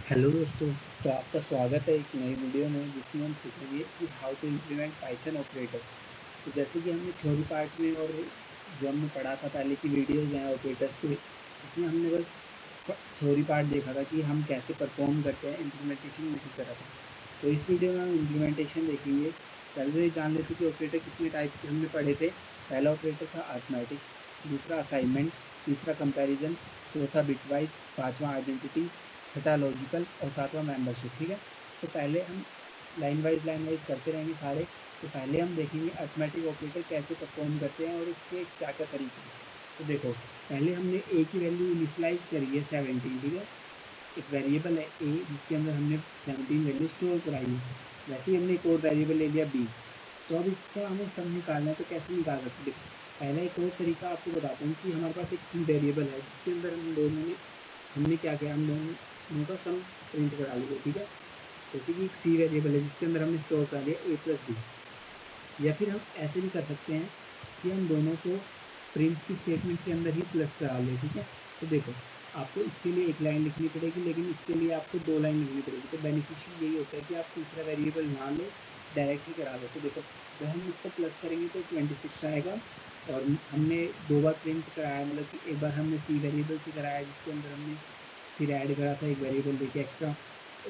Hello दोस्तों। तो आपका स्वागत है एक नई वीडियो में जिसमें हम सीखेंगे कि how to implement Python operators. तो जैसे कि हमने थ्योरी पार्ट में और जो हमने पढ़ा था पहले की वीडियोज़ हैं ऑपरेटर्स के, इसमें हमने बस थ्योरी पार्ट देखा था कि हम कैसे परफॉर्म करते हैं, इम्प्लीमेंटेशन नहीं करा था। तो इस वीडियो में हम इम्प्लीमेंटेशन देखेंगे। पहले तो ये जान लेते कि ऑपरेटर कितने टाइप के हमने पढ़े थे। पहला ऑपरेटर था अरिथमेटिक, दूसरा असाइनमेंट, तीसरा कंपैरिजन, चौथा बिटवाइज, पांचवा आइडेंटिटी, छठा लॉजिकल और सातवां मेंबरशिप। ठीक है, तो पहले हम लाइन वाइज करते रहेंगे सारे। तो पहले हम देखेंगे अरिथमेटिक ऑपरेटर कैसे परफॉर्म करते हैं और उसके क्या क्या तरीके हैं। तो देखो, पहले हमने ए की वैल्यू इनिशलाइज करी है 17। ठीक है, एक वेरिएबल है ए जिसके अंदर हमने 17 वैल्यू स्टोर कराई है। वैसे ही हमने एक और वेरिएबल ले लिया बी। तो अब इसका हमें सम निकालना है, तो कैसे निकाल सकते हैं? देखो, पहला एक और तरीका आपको बताता हूँ कि हमारे पास एक सी वेरिएबल है जिसके अंदर हमने क्या किया, हम दोनों का सम प्रिंट करा लिया। ठीक है, जैसे कि एक सी वेरिएबल है जिसके अंदर हमने स्टोर कर लिया ए प्लस बी। या फिर हम ऐसे भी कर सकते हैं कि हम दोनों को प्रिंट की स्टेटमेंट के अंदर ही प्लस करा लें। ठीक है, तो देखो, आपको इसके लिए एक लाइन लिखनी पड़ेगी, लेकिन इसके लिए आपको 2 लाइन लिखनी पड़ेगी। तो बेनिफिशियल यही होता है कि आप तीसरा वेरिएबल ना लो, डायरेक्टली करा दो। तो देखो, जब हम इसको प्लस करेंगे तो 26 आएगा। और हमने 2 बार प्रिंट कराया, मतलब कि एक बार हमने सी वेरिएबल से कराया जिसके अंदर हमने फिर ऐड करा था एक वेरिएबल देके एक्स्ट्रा,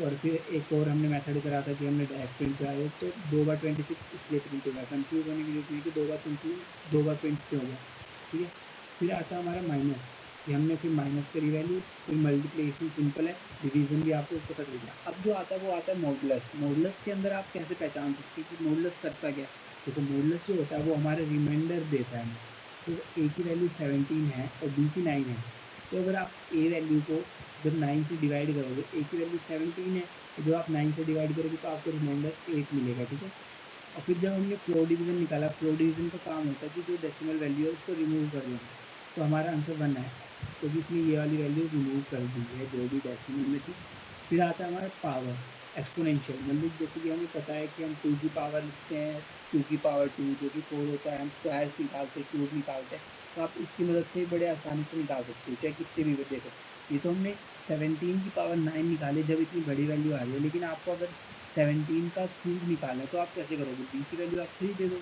और फिर एक और हमने मेथड करा था कि हमने डायरेक्ट प्रिंट कराया। तो 2 बार 26 इसलिए प्रिंट होगा। कंफ्यूज होने की जरूरत नहीं कि 2 बार प्रिंट क्यों होगा। ठीक है, फिर आता है हमारा माइनस, कि हमने फिर माइनस करी वैल्यू। फिर मल्टीप्लिकेशन सिंपल है, डिवीजन भी आपको पता चल गया। अब जो आता है वो आता है मॉडुलस। मॉडुलस के अंदर आप कैसे पहचान सकते हैं कि मॉडुलस करता क्या है? देखो, मॉडुलस जो होता है वो हमारे रिमाइंडर देता है। तो ए की वैल्यू 17 है और बी की 9 है। तो अगर आप ए वैल्यू को जब 9 से डिवाइड करोगे, ए की वैल्यू 17 है, तो जब आप 9 से डिवाइड करोगे तो आपको रिमाइंडर 8 मिलेगा। ठीक है, और फिर जब हमने फ्लोर डिवीजन निकाला, फ्लोर डिवीजन का काम होता है कि जो डेसिमल वैल्यू है उसको रिमूव कर देना। तो हमारा आंसर 1 है, क्योंकि इसने ये वाली वैल्यू रिमूव कर दी है जो भी डेसिमल में थी। फिर आता है हमारा पावर एक्सपोनेंशियल, मतलब जैसे कि हमें पता है कि हम 2 की पावर लिखते हैं, 2 की पावर 2 जो कि 4 होता है। हम स्क्वायर्स निकालते हैं, क्यूब निकालते हैं। तो आप इसकी मदद से बड़े आसानी से निकाल सकते हो, चाहे कितने भी देखो। ये तो हमने 17 की पावर 9 निकाली जब इतनी बड़ी वैल्यू आ रही है, लेकिन आपको अगर 17 का क्यूब निकालना है तो आप कैसे करोगे? बी की वैल्यू आप 3 दे दो।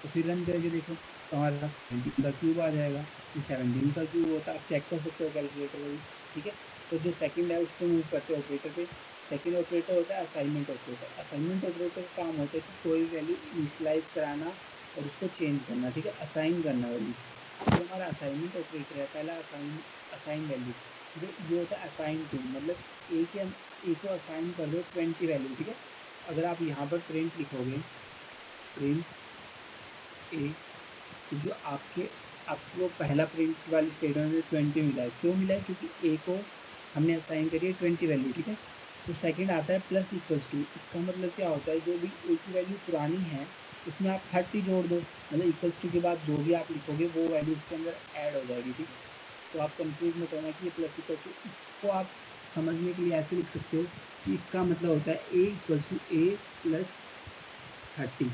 तो फिर रन करके देखो, तो हमारे पास 17 का क्यूब आ जाएगा। ये 17 का क्यूब होता है, आप चेक कर सकते हो कैलकुलेटर में भी। ठीक है, तो जो सेकंड है उसको मूव करते हैं ऑपरेटर पे। सेकंड ऑपरेटर होता है असाइनमेंट ऑपरेटर। असाइनमेंट ऑपरेटर का काम होता है कि कोई वैल्यू इनिशियलाइज कराना और उसको चेंज करना। ठीक है, असाइन करना वैल्यू। जो हमारा असाइनमेंट ऑपरेटर है, पहला असाइन वैल्यू। ठीक है, ये होता है असाइन टू, मतलब ए को असाइन कर दो 20 वैल्यू। ठीक है, अगर आप यहाँ पर प्रिंट लिखोगे, प्रिंट ए, तो जो आपको पहला प्रिंट वाली स्टेटमेंट में 20 मिला है। क्यों मिला है? क्योंकि ए को हमने असाइन करी है 20 वैल्यू। ठीक है, तो सेकंड आता है प्लस इक्वल्स टू। इसका मतलब क्या होता है? जो भी ए की वैल्यू पुरानी है उसमें आप 30 जोड़ दो, मतलब इक्वल्स टू के बाद जो भी आप लिखोगे वो वैल्यू इसके अंदर ऐड हो जाएगी। ठीक है, तो आप कंफ्यूज मत होना कि ये प्लस इक्वल्स टू। इसको आप समझने के लिए ऐसे लिख सकते हो कि इसका मतलब होता है ए इक्वल्स टू ए प्लस 30,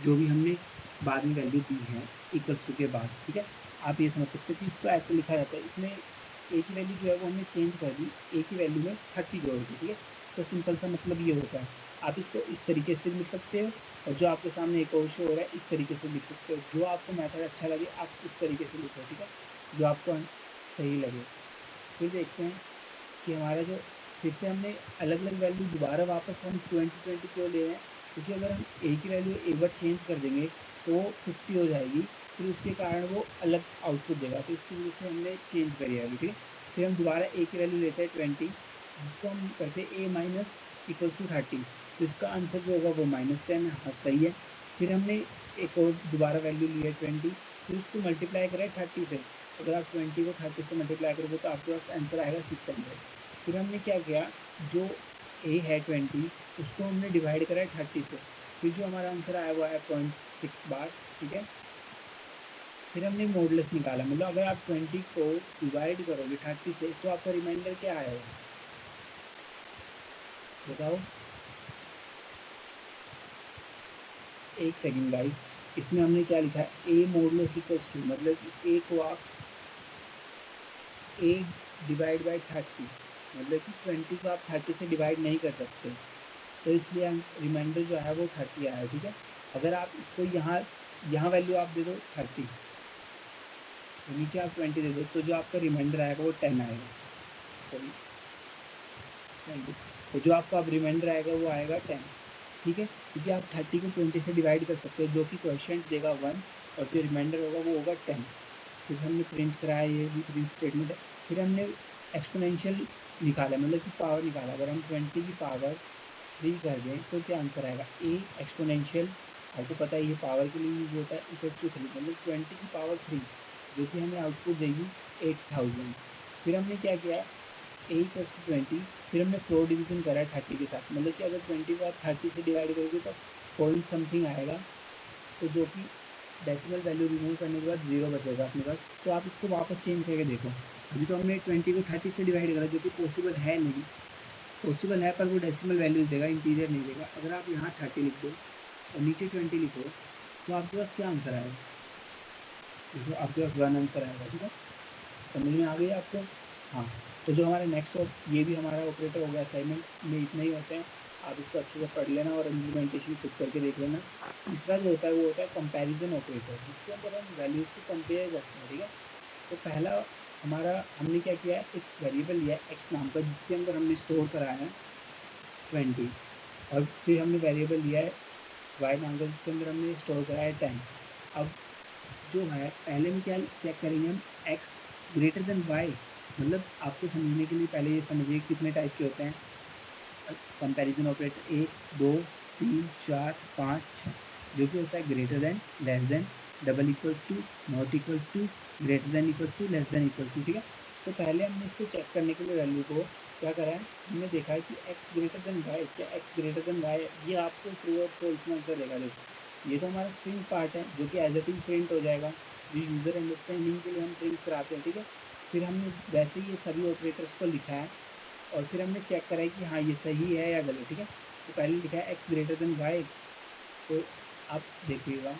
जो भी हमने बाद में वैल्यू दी है इक्वल्स टू के बाद। ठीक है, आप ये समझ सकते हो कि इसको ऐसे लिखा जाता है। इसमें ए की वैल्यू जो है वो हमने चेंज कर दी, ए की वैल्यू में 30 जोड़ दी। ठीक है, इसका सिंपल सा मतलब ये होता है। आप इसको इस तरीके से लिख सकते हो, और जो आपके सामने एक और शो हो रहा है इस तरीके से लिख सकते हो। जो आपको मेथड अच्छा लगे आप इस तरीके से लिखो। ठीक है, जो आपको सही लगे। फिर देखते हैं कि हमारा जो फिर से हमने अलग अलग वैल्यू दोबारा वापस हम 20 क्यों ले रहे हैं? क्योंकि अगर हम ए की वैल्यू एक बार चेंज कर देंगे तो वो 50 हो जाएगी, फिर उसके कारण वो अलग आउटपुट देगा। तो इसकी वजह से हमने चेंज करी है। ठीक है, फिर हम दोबारा ए की वैल्यू लेते हैं 20, जिसको हम करते हैं ए माइनस इक्वल्स टू 30। तो इसका आंसर जो होगा वो -10 है। हाँ, सही है। फिर हमने एक और दोबारा वैल्यू ली है 20, फिर उसको मल्टीप्लाई करें 30 से। अगर आप 20 को 30 से मल्टीप्लाई करोगे तो आपके पास आंसर आएगा 600। फिर हमने क्या किया, जो ए है 20 उसको हमने डिवाइड करा है 30 से। फिर जो हमारा आंसर आया वो आया 0.6 बार। ठीक है, फिर हमने मॉडुलस निकाला, मतलब अगर आप 20 को डिवाइड करोगे 30 से तो आपका रिमाइंडर क्या आएगा बताओ? एक सेकंड गाइस, इसमें हमने क्या लिखा है? ए मॉडुलस इक्वल्स टू, मतलब कि ए को आप ए डिवाइड बाई 30, मतलब कि 20 को आप 30 से डिवाइड नहीं कर सकते, तो इसलिए रिमाइंडर जो है वो 30 आया, ठीक है। अगर आप इसको यहाँ वैल्यू आप दे दो 30, तो नीचे आप 20 दे दो, तो जो आपका रिमाइंडर आएगा वो 10 आएगा, सॉरी 20, तो जो आपका अब रिमाइंडर आएगा वो आएगा 10, ठीक है, क्योंकि आप 30 को 20 से डिवाइड कर सकते हो, जो कि क्वेश्चन देगा 1 और जो रिमाइंडर होगा वो होगा 10। फिर हमने प्रिंट कराया, ये भी प्रिंट स्टेटमेंट है। फिर हमने एक्सपोनेंशियल निकाला, मतलब कि पावर निकाला। अगर हम 20 की पावर 3 कर दें तो क्या आंसर आएगा, ए एक्सपोनेंशियल, आपको पता है ये पावर के लिए यूज होता है, इक्वल्स टू 3, मतलब 20 की पावर 3, जो कि हमें आउटपुट देगी 8000। फिर हमने क्या किया, ए इक्वल्स टू 20, फिर हमने 4 डिवीजन करा है 30 के साथ, मतलब कि अगर 20 को आप 30 से डिवाइड करोगे तो पॉइंट समथिंग आएगा, तो जो कि डेसिमल वैल्यू रिमूव करने के बाद 0 बचेगा अपने पास। तो आप इसको वापस चेंज करके देखो, अभी तो हमने 20 को 30 से डिवाइड करा, जो कि पॉसिबल है नहीं, पॉसिबल है पर वो डेसिमल वैल्यूज देगा, इंटीजर नहीं देगा। अगर आप यहाँ 30 लिख दो और नीचे 20 लिखो, तो आपके पास क्या आंसर आएगा, देखो आपके पास 1 आंसर आएगा, ठीक है। समझ में आ गई आपको? हाँ, तो जो हमारे नेक्स्ट ये भी हमारा ऑपरेटर हो गया, असाइनमेंट में इतने ही होते हैं, आप इसको अच्छे से पढ़ लेना और इम्प्लीमेंटेशन खुद करके देख लेना। तीसरा जो होता है वो होता है कंपैरिजन ऑपरेटर, जिसके अंदर हम वैल्यूज़ को कंपेयर करते हैं, ठीक है। तो पहला हमारा हमने क्या किया है, एक वेरिएबल लिया है एक्स नाम का, जिसके अंदर हमने स्टोर कराया है 20, और फिर हमने वेरिएबल लिया है वाई नाम का, जिसके अंदर हमने स्टोर कराया है 10। अब जो है पहले में क्या चेक करेंगे हम, एक्स ग्रेटर देन वाई, मतलब आपको समझने के लिए पहले ये समझिए कितने टाइप के होते हैं कंपैरिजन ऑपरेटर, 1 2 3 4 5 6, जो कि होता है greater than, less than, double equals to, not equals to, greater than equals to, less than equals to, ठीक है। तो पहले हमने इसको चेक करने के लिए वैल्यू को क्या करा है, हमने देखा है कि एक्स ग्रेटर देन वाई, क्या एक्स ग्रेटर देन वाई, ये आपको ट्रू और फॉल्स में आंसर देगा। देखो ये तो हमारा स्ट्रिंग पार्ट है, जो कि एज इट इज प्रिंट हो जाएगा, जो यूज़र अंडरस्टैंडिंग के लिए हम प्रिंट कराते हैं, ठीक है। फिर हमने वैसे ही ये सभी ऑपरेटर्स को लिखा है, और फिर हमने चेक करा है कि हाँ ये सही है या गलत, ठीक है। तो पहले लिखा है एक्स ग्रेटर देन वाई, तो आप देखिएगा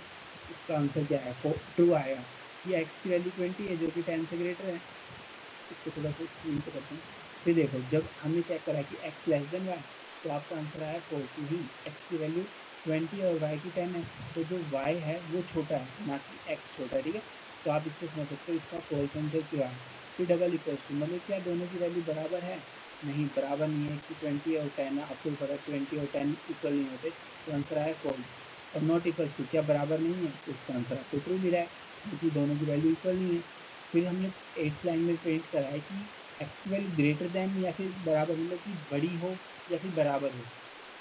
इसका आंसर क्या है, ट्रू आएगा कि एक्स की वैल्यू 20 है, जो कि 10 से ग्रेटर है। इसको थोड़ा सा स्क्रीन पे करते हैं। फिर देखो जब हमने चेक करा कि एक्स लेस देन वाई, तो आपका आंसर आया फॉल्स, नहीं, एक्स की वैल्यू 20 और वाई की 10 है, तो जो वाई है वो छोटा है, ना कि एक्स छोटा है, ठीक है। तो आप इससे समझ सकते हो इसका फॉल्स आंसर क्यों आया। फिर डबल इक्वल्स टू, मतलब क्या दोनों की वैल्यू बराबर है, नहीं बराबर नहीं है, कि 20 और 10 है, आपको भी पता है 20 और 10 इक्वल नहीं होते, तो आंसर आया फॉल्स। और नॉट इक्वल्स टू, क्या बराबर नहीं है, तो इसका आंसर आपको ट्रू मिला है, क्योंकि दोनों की वैल्यू इक्वल नहीं है। फिर हमने 8th लाइन में प्रिंट करा है कि एक्स की वैल्यू ग्रेटर देन या फिर बराबर, मतलब कि बड़ी हो या फिर बराबर हो,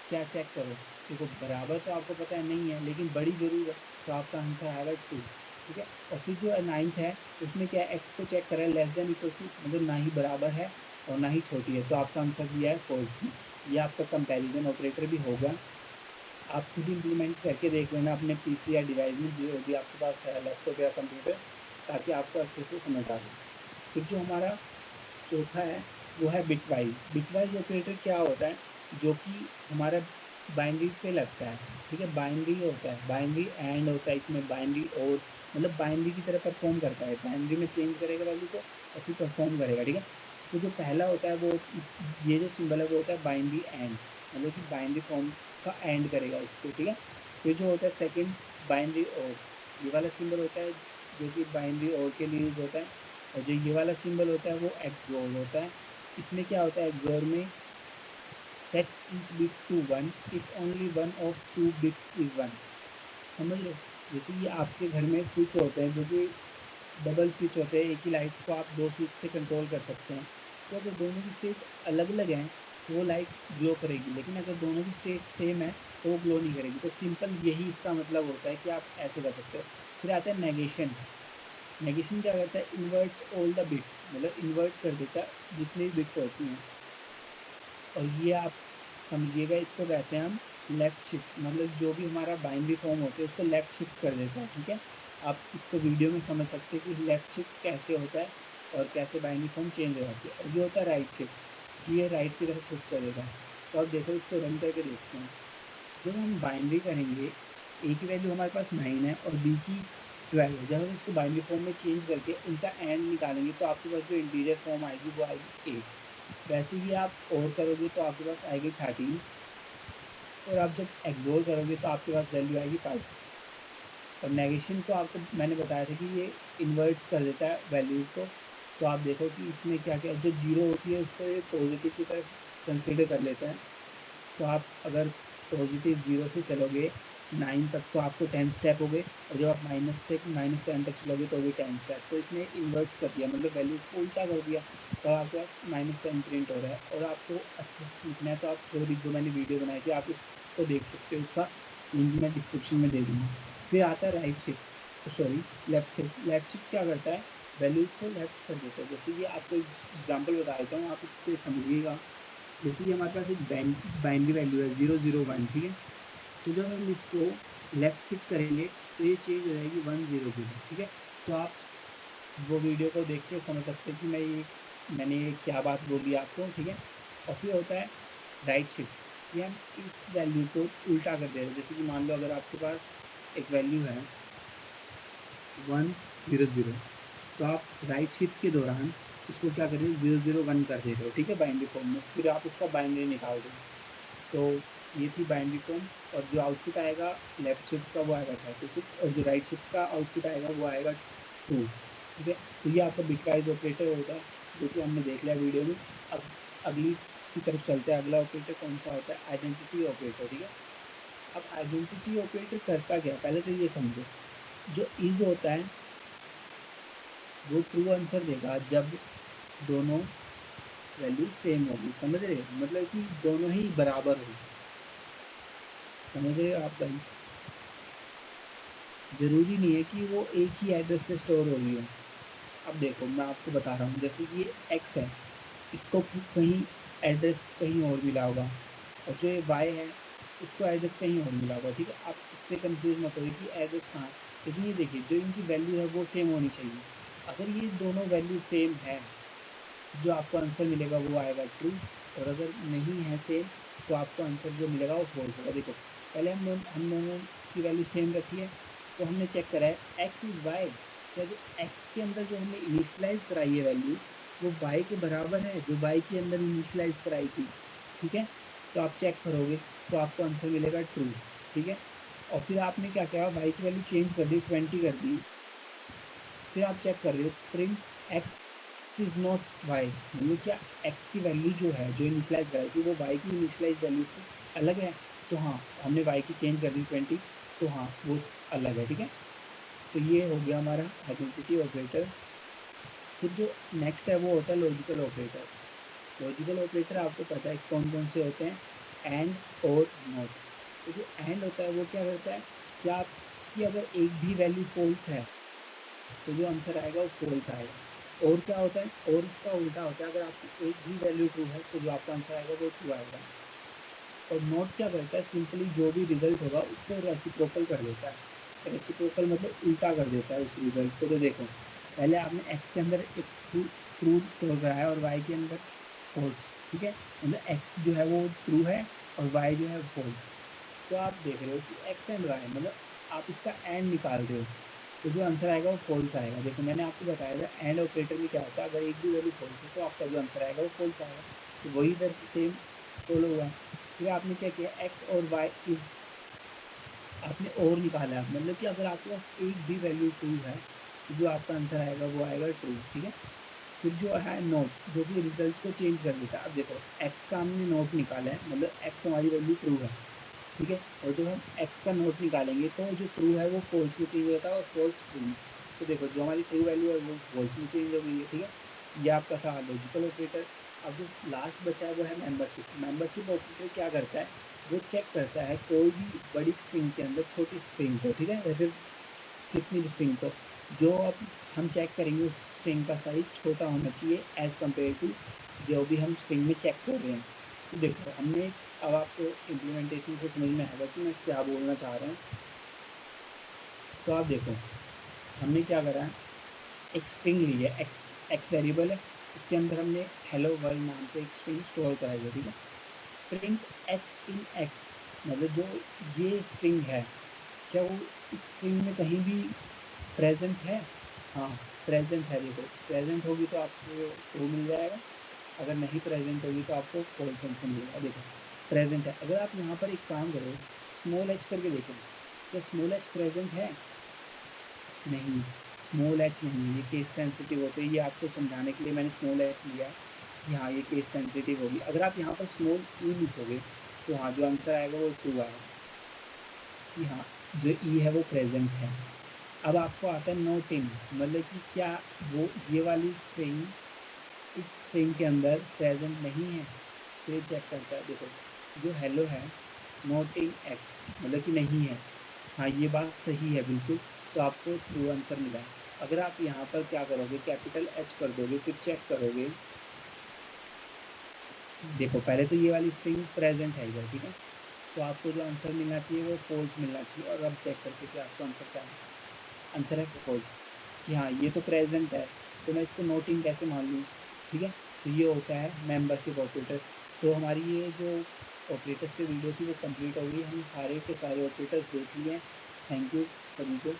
क्या चेक करो। देखो बराबर तो आपको पता है नहीं है, लेकिन बड़ी ज़रूर है, तो आपका आंसर आएगा 2, ठीक है। और फिर जो 9th है उसमें क्या है, एक्स को चेक करा है लेस देन इक्वल टू, मतलब ना ही बराबर है और ना ही छोटी है, तो आपका आंसर दिया है फॉल्स। ये आपका कंपैरिजन ऑपरेटर भी होगा, आप खुद इम्प्लीमेंट करके देख लेना अपने पीसी या डिवाइस में, जो भी आपके पास है लैपटॉप या कंप्यूटर, ताकि आपको अच्छे से समझ आ जाए। फिर जो हमारा चौथा है वो है बिटवाइज। बिटवाइज ऑपरेटर क्या होता है, जो कि हमारा बाइनरी पे लगता है, ठीक है। बाइनरी होता है, बाइनरी एंड होता है इसमें, बाइनरी और, मतलब बाइनरी की तरह परफॉर्म करता है, बाइनरी में चेंज करेगा वैल्यू को और फिर परफॉर्म करेगा, ठीक है। तो जो पहला होता है वो ये जो सिंबल है वो होता है बाइनरी एंड, मतलब कि बाइनरी फॉर्म का एंड करेगा इसको, ठीक है। फिर जो होता है सेकेंड बाइनरी और, ये वाला सिंबल होता है जो कि बाइनरी और के लिए यूज होता है। और जो ये वाला सिंबल होता है वो एक्सोर होता है। इसमें क्या होता है एक्सोर में, set each bit to 1 if only one of 2 bits is 1। समझ रहे हो, जैसे ये आपके घर में स्विच होते हैं जो कि डबल स्विच होते हैं, एक ही लाइट को आप 2 स्विच से कंट्रोल कर सकते हैं। तो अगर दोनों की स्टेट अलग अलग हैं तो वो लाइट ग्लो करेगी, लेकिन अगर दोनों की स्टेट सेम है तो वो ग्लो नहीं करेगी। तो सिंपल यही इसका मतलब होता है कि आप ऐसे कर सकते हो। फिर आता है नेगेशन। नेगेशन क्या करता है, इन्वर्ट्स ऑल द बिट्स, मतलब इन्वर्ट कर देता है जितनी भी बिट्स होती हैं। और ये आप समझिएगा, इसको कहते हैं हम लेफ्ट शिफ्ट, मतलब जो भी हमारा बाइनरी फॉर्म होता है उसको लेफ्ट शिफ्ट कर देता है, ठीक है। आप इसको वीडियो में समझ सकते हैं कि लेफ्ट शिफ्ट कैसे होता है और कैसे बाइनरी फॉर्म चेंज हो जाती है। और ये होता है राइट शिफ्ट, कि ये राइट की तरफ शिफ्ट कर देता है। तो आप देखो इसको रन करके देखते हैं। जब हम बाइनरी करेंगे, ए की वैल्यू हमारे पास 9 है और बी की 12 है, जब हम इसको बाइनरी फॉर्म में चेंज करके उनका एंड निकालेंगे तो आपके पास जो इंटीजर फॉर्म आएगी वो आएगी 8। वैसे ही आप और करोगे तो आपके पास आएगी 13, और आप जब एक्सोर करोगे तो आपके पास वैल्यू आएगी 5। और नेगेशन को आपको मैंने बताया था कि ये इन्वर्ट्स कर देता है वैल्यूज़ को। तो आप देखो कि इसमें क्या क्या जो जीरो होती है उसको ये पॉजिटिव की तरफ कंसिडर कर लेता है। तो आप अगर पॉजिटिव 0 से चलोगे 9 तक तो आपको 10 स्टेप हो गए, और जब आप -10 तक चलोगे तो भी 10 स्टेप। तो इसने इन्वर्ट कर दिया, मतलब वैल्यू को उल्टा कर दिया। तो आपके पास -10 प्रिंट हो रहा है। और आपको अच्छे से सीखना है तो आप थ्योरी जो मैंने वीडियो बनाई थी आप उसको देख सकते हो, उसका लिंक मैं डिस्क्रिप्शन में दे दूँगा। फिर आता है right shift, sorry left shift. Left shift क्या करता है, वैल्यूज़ को लेफ्ट कर देता है। जैसे कि आपको एग्जाम्पल बता देता हूँ, आप इससे समझिएगा। जैसे कि हमारे पास एक बाइनरी वैल्यू है 001, ठीक है। तो जब हम इसको लेफ्ट शिफ्ट करेंगे तो ये चेंज हो जाएगी 100, ठीक है। तो आप वो वीडियो को देख के समझ सकते हैं कि मैंने क्या बात बोली आपको, ठीक है। और फिर होता है राइट शिफ्ट, ये हम इस वैल्यू को उल्टा कर दे रहे हैं। जैसे कि मान लो अगर आपके पास एक वैल्यू है 100, तो आप राइट शिफ्ट के दौरान इसको क्या कर रहे हो 001 कर दे रहे हो, ठीक है, बाइनरी फॉर्म में। फिर आप इसका बाइनरी निकाल दो। तो ये थी बाइनरी फॉर्म, और जो आउटपुट आएगा लेफ्ट शिफ्ट का वो आएगा 36, और जो राइट शिफ्ट का आउटपुट आएगा वो आएगा 2, ठीक है। तो ये आपका बिटवाइज ऑपरेटर होता है, जो कि हमने देख लिया वीडियो में। अब अगली की तरफ चलते हैं। अगला ऑपरेटर कौन सा होता है, आइडेंटिटी ऑपरेटर, ठीक है। अब आइडेंटिटी ऑपरेटर करता क्या है, पहले तो ये समझो। जो इज होता है वो ट्रू आंसर देगा जब दोनों वैल्यू सेम होगी, समझ रहे हो, मतलब कि दोनों ही बराबर होगी। समझ रहे हो आप गाइस, ज़रूरी नहीं है कि वो एक ही एड्रेस पे स्टोर हो रही हो। अब देखो मैं आपको बता रहा हूँ, जैसे कि ये x है, इसको कहीं एड्रेस कहीं और मिला होगा, और जो ये y है उसको एड्रेस कहीं और मिला होगा, ठीक है। आप इससे कंफ्यूज मत होइए कि एड्रेस कहाँ है। लेकिन ये देखिए जो इनकी वैल्यू है वो सेम होनी चाहिए। अगर ये दोनों वैल्यू सेम है, जो आपको आंसर मिलेगा वो आएगा ट्रू, और अगर नहीं है सेम तो आपको आंसर जो मिलेगा वो फॉल्स होगा। देखो पहले हम दोनों की वैल्यू सेम रखी है, तो हमने चेक करा है एक्स इज वाई, क्या जो एक्स के अंदर जो हमने इनिशलाइज कराई है वैल्यू वो वाई के बराबर है जो वाई के अंदर इनिशलाइज कराई थी, ठीक है। तो आप चेक करोगे तो आपको आंसर मिलेगा ट्रू, ठीक है। और फिर आपने क्या किया, वाई की वैल्यू चेंज कर दी, 20 कर दी। फिर आप चेक कर रहे हो print X is not Y, मतलब क्या एक्स की वैल्यू जो है जो इनिशलाइज कराई थी वो वाई की इनिशलाइज वैल्यू से अलग है। तो हाँ हमने वाई की चेंज कर दी 20, तो हाँ वो अलग है, ठीक है। तो ये हो गया हमारा आइडेंटिटी ऑपरेटर। फिर जो नेक्स्ट है वो होता है लॉजिकल ऑपरेटर। लॉजिकल ऑपरेटर आपको पता है कौन कौन से होते हैं, एंड और नॉट। तो जो एंड होता है वो क्या करता है, कि आपकी अगर एक भी वैल्यू फॉल्स है तो जो आंसर आएगा वो फॉल्स आएगा। और क्या होता है, और इसका उल्टा होता है, अगर आपकी एक भी वैल्यू ट्रू है तो जो आपका आंसर आएगा वो ट्रू आएगा। और नोट क्या करता है, सिंपली जो भी रिजल्ट होगा उसको रेसिप्रोकल कर देता है। रेसिप्रोकल मतलब उल्टा कर देता है उस रिजल्ट को। तो देखो पहले आपने एक्स के अंदर एक ट्रू स्टोर कराया और वाई के अंदर फॉल्स, ठीक है। मतलब एक्स जो है वो ट्रू है और वाई जो है फॉल्स। तो आप देख रहे हो कि एक्स एंड वाई, मतलब आप इसका एंड निकाल रहे हो, तो जो आंसर आएगा वो फॉल्स आएगा। देखो मैंने आपको बताया था एंड ऑपरेटर में क्या होता है, अगर एक भी वैल्यू फॉल्स है तो आपका जो आंसर आएगा वो फॉल्स आएगा। तो वही इधर सेम फॉलो हुआ। फिर आपने क्या किया, एक्स और वाई इज आपने और निकाला है, मतलब कि अगर आपके पास एक भी वैल्यू ट्रू है तो जो आपका आंसर आएगा वो आएगा ट्रू, ठीक है। फिर जो है नोट, जो कि रिजल्ट को चेंज कर देता है। अब देखो एक्स का हमने नोट निकाला है, मतलब एक्स हमारी वैल्यू ट्रू है, ठीक है। और जब हम एक्स का नोट निकालेंगे तो जो ट्रू है वो फॉल्स में चेंज होता है और फॉल्स ट्रू में। तो देखो जो हमारी ट्रू वैल्यू है वो फॉल्स में चेंज हो गई है, ठीक है। ये आपका था लॉजिकल ऑपरेटर। अब जो लास्ट बचा है वो है मेंबरशिप। मेंबरशिप ऑपरेटर क्या करता है, वो चेक करता है कोई भी बड़ी स्ट्रिंग के अंदर छोटी स्ट्रिंग को, ठीक है, या फिर कितनी भी स्ट्रिंग को, जो अब हम चेक करेंगे उस स्ट्रिंग का साइज छोटा होना चाहिए एज़ कम्पेयर टू जो भी हम स्ट्रिंग में चेक कर रहे हैं। तो देखो हमने, अब आपको इम्प्लीमेंटेशन से समझ में आएगा कि मैं क्या बोलना चाह रहा हूँ। तो आप देखो हमने क्या करा है, एक स्ट्रिंग ली है, एक्स वेरिएबल है, उसके अंदर हमने हेलो वर्ल्ड नाम से एक स्ट्रिंग स्टोर कराई है, ठीक है। प्रिंट एच इन एक्स, मतलब जो ये स्ट्रिंग है क्या वो इस स्ट्रिंग में कहीं भी प्रेजेंट है। हाँ प्रेजेंट है, देखो प्रेजेंट होगी तो आपको ट्रू मिल जाएगा। अगर नहीं प्रेजेंट होगी तो आपको फॉल्स आंसर मिलेगा। देखो प्रेजेंट है। अगर आप यहाँ पर एक काम करो, स्मॉल एच करके देखो, तो स्मॉल एच प्रेजेंट है? नहीं, स्मॉल एच नहीं, ये केस सेंसिटिव होते हैं। ये आपको समझाने के लिए मैंने स्मॉल एच लिया कि हाँ ये केस सेंसिटिव होगी। अगर आप यहाँ पर स्मॉल ई लिखोगे तो हाँ जो आंसर आएगा वो ट्रू आएगा कि हाँ जो ई है वो प्रेजेंट है। अब आपको आता है नॉट इन, मतलब कि क्या वो ये वाली स्ट्रिंग इस स्ट्रिंग के अंदर प्रेजेंट नहीं है, तो ये चेक करता है। देखो जो हेलो है नॉट इन एक्स मतलब कि नहीं है, हाँ ये बात सही है बिल्कुल, तो आपको ट्रू आंसर मिला है। अगर आप यहाँ पर क्या करोगे, कैपिटल एच कर दोगे, फिर चेक करोगे, देखो पहले तो ये वाली स्ट्रिंग प्रेजेंट है इधर, ठीक है, तो आपको जो आंसर मिलना चाहिए वो फॉल्स मिलना चाहिए। और अब चेक करके कि आपको आंसर क्या है, आंसर है फॉल्स, कि हाँ ये तो प्रेजेंट है, तो मैं इसको नॉट इन कैसे मान लूँ, ठीक है। तो ये होता है मेंबरशिप ऑपरेटर। तो हमारी ये जो ऑपरेटर्स की वीडियो थी वो कंप्लीट हो गई, हम सारे के सारे ऑपरेटर्स देख लिए हैं। थैंक यू सभी को।